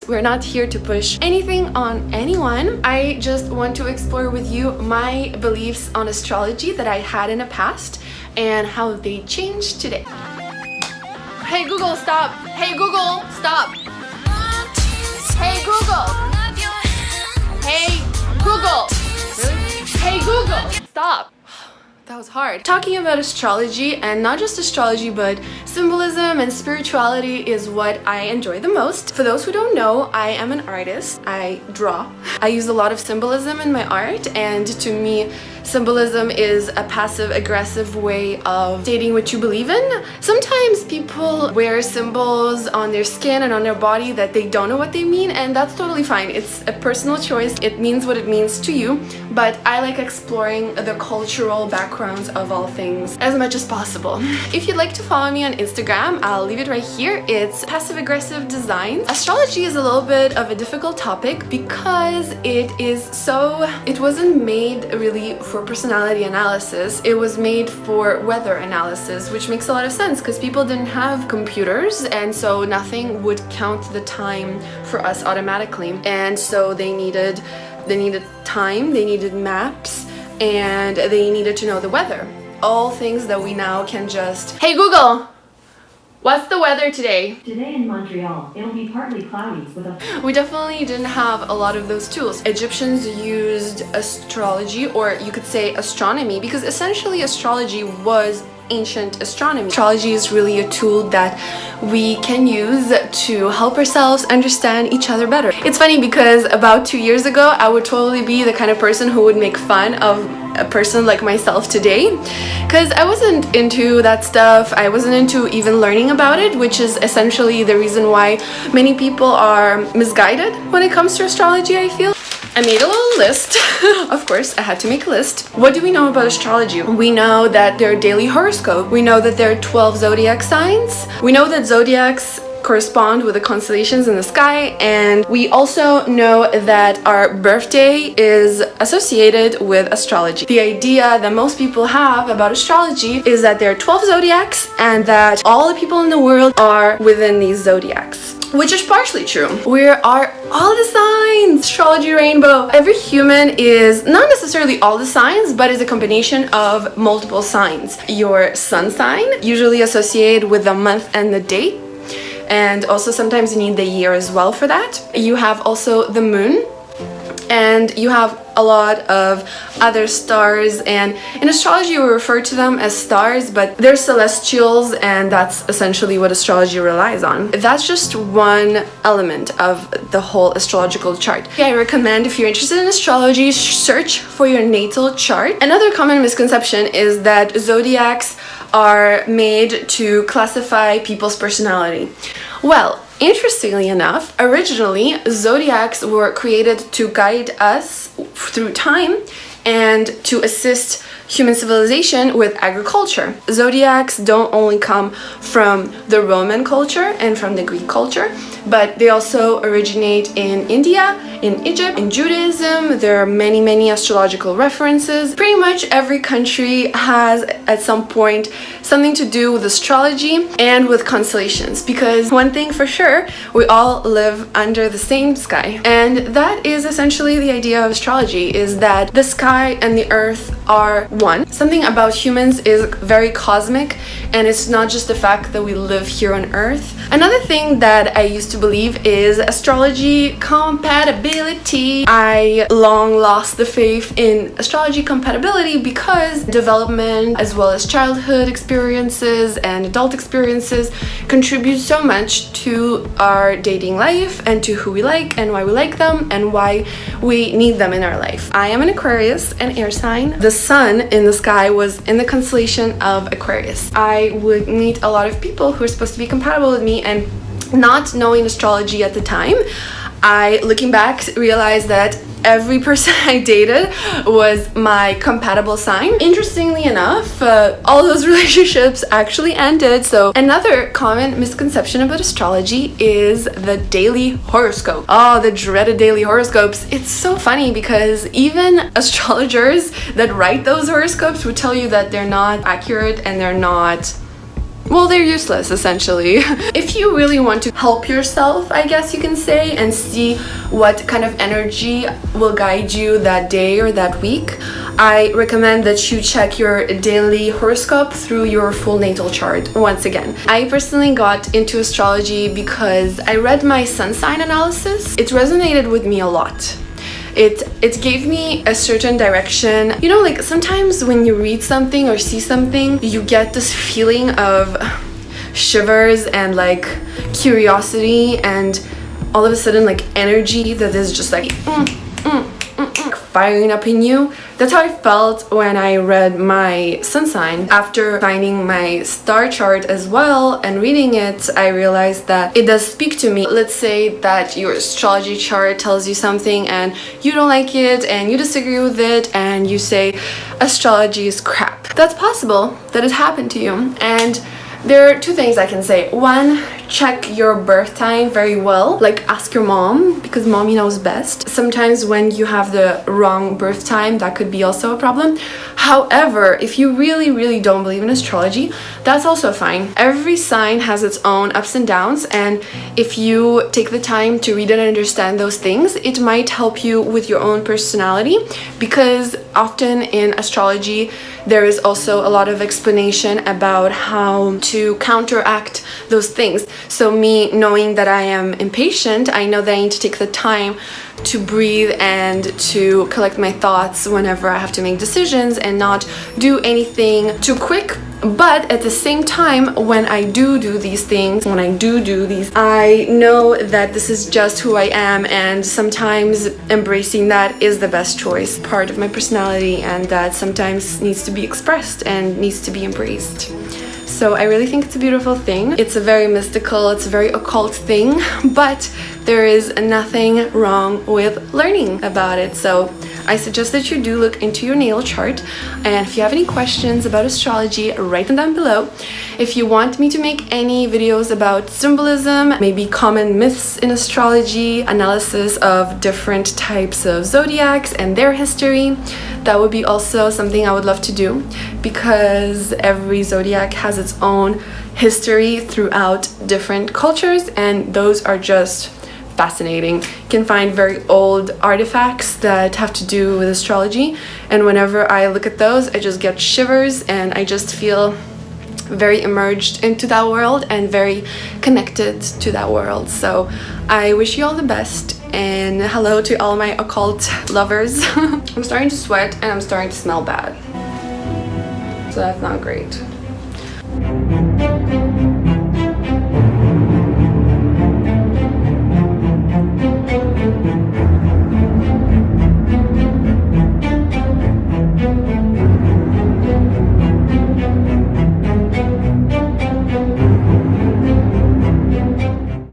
We're not here to push anything on anyone. I just want to explore with you my beliefs on astrology that I had in the past and how they changed today. Hey Google, stop! Hey Google, stop! Hey Google! Hey Google! Really? Hey Google! Stop! That was hard. Talking about astrology, and not just astrology, but symbolism and spirituality is what I enjoy the most. For those who don't know, I am an artist. I draw. I use a lot of symbolism in my art, and to me, symbolism is a passive-aggressive way of stating what you believe in. Sometimes people wear symbols on their skin and on their body that they don't know what they mean, and that's totally fine. It's a personal choice. It means what it means to you, but I like exploring the cultural backgrounds of all things as much as possible. If you'd like to follow me on Instagram, I'll leave it right here. It's passive-aggressive designs. Astrology is a little bit of a difficult topic because it wasn't made really for personality analysis. It was made for weather analysis, which makes a lot of sense because people didn't have computers, and so nothing would count the time for us automatically, and so they needed time, they needed maps, and they needed to know the weather. All things that we now can just, hey Google, what's the weather today? Today in Montreal, it'll be partly cloudy with a... We definitely didn't have a lot of those tools. Egyptians used astrology, or you could say astronomy, because essentially astrology was ancient astronomy. Astrology is really a tool that we can use to help ourselves understand each other better. It's funny because about 2 years ago, I would totally be the kind of person who would make fun of a person like myself today, because I wasn't into that stuff. I wasn't into even learning about it, which is essentially the reason why many people are misguided when it comes to astrology, I feel. I made a little list. Of course, I had to make a list. What do we know about astrology? We know that there are daily horoscope. We know that there are 12 zodiac signs. We know that zodiacs correspond with the constellations in the sky, and we also know that our birthday is associated with astrology. The idea that most people have about astrology is that there are 12 zodiacs and that all the people in the world are within these zodiacs, which is partially true. We are all the signs, astrology rainbow. Every human is not necessarily all the signs, but is a combination of multiple signs. Your sun sign, usually associated with the month and the date, and also sometimes you need the year as well for that. You have also the moon, and you have a lot of other stars, and in astrology we refer to them as stars, but they're celestials, and that's essentially what astrology relies on. That's just one element of the whole astrological chart. I recommend, if you're interested in astrology, search for your natal chart. Another common misconception is that zodiacs are made to classify people's personality. Well, interestingly enough, originally zodiacs were created to guide us through time and to assist human civilization with agriculture. Zodiacs don't only come from the Roman culture and from the Greek culture, but they also originate in India, in Egypt, in Judaism. There are many astrological references. Pretty much every country has at some point something to do with astrology and with constellations, because one thing for sure, we all live under the same sky, and that is essentially the idea of astrology, is that the sky and the earth are one. Something about humans is very cosmic, and it's not just the fact that we live here on earth. Another thing that I used to believe is astrology compatibility. I long lost the faith in astrology compatibility because development, as well as childhood experiences and adult experiences, contribute so much to our dating life and to who we like and why we like them and why we need them in our life. I am an Aquarius, an air sign. The sun in the sky was in the constellation of Aquarius. I would meet a lot of people who are supposed to be compatible with me, and not knowing astrology at the time, I, looking back, realized that every person I dated was my compatible sign. Interestingly enough, all those relationships actually ended. So another common misconception about astrology is the daily horoscope. Oh, the dreaded daily horoscopes. It's so funny because even astrologers that write those horoscopes would tell you that they're not accurate and they're not well, they're useless essentially. If you really want to help yourself, I guess you can say, and see what kind of energy will guide you that day or that week, I recommend that you check your daily horoscope through your full natal chart once again. I personally got into astrology because I read my sun sign analysis. It resonated with me a lot. It gave me a certain direction. You know, like sometimes when you read something or see something, you get this feeling of shivers and like curiosity and all of a sudden like energy that is just like firing up in you. That's how I felt when I read my sun sign. After finding my star chart as well and reading it, I realized that it does speak to me. Let's say that your astrology chart tells you something and you don't like it and you disagree with it and you say astrology is crap. That's possible that it happened to you. And there are two things I can say. One, check your birth time very well. Like ask your mom, because mommy knows best. Sometimes when you have the wrong birth time, that could be also a problem. However, if you really don't believe in astrology, that's also fine. Every sign has its own ups and downs, and if you take the time to read and understand those things, it might help you with your own personality, because often in astrology there is also a lot of explanation about how to counteract those things. So me knowing that I am impatient, I know that I need to take the time to breathe and to collect my thoughts whenever I have to make decisions and not do anything too quick. But at the same time, when I do these things, I know that this is just who I am, and sometimes embracing that is the best choice, part of my personality, and that sometimes needs to be expressed and needs to be embraced. So I really think it's a beautiful thing. It's a very mystical, it's a very occult thing, but there is nothing wrong with learning about it. So I suggest that you do look into your natal chart, and if you have any questions about astrology, write them down below. If you want me to make any videos about symbolism, maybe common myths in astrology, analysis of different types of zodiacs and their history, that would be also something I would love to do, because every zodiac has its own history throughout different cultures, and those are just fascinating. You can find very old artifacts that have to do with astrology, and whenever I look at those, I just get shivers and I just feel very immersed into that world and very connected to that world. So I wish you all the best, and hello to all my occult lovers. I'm starting to sweat and I'm starting to smell bad, so that's not great.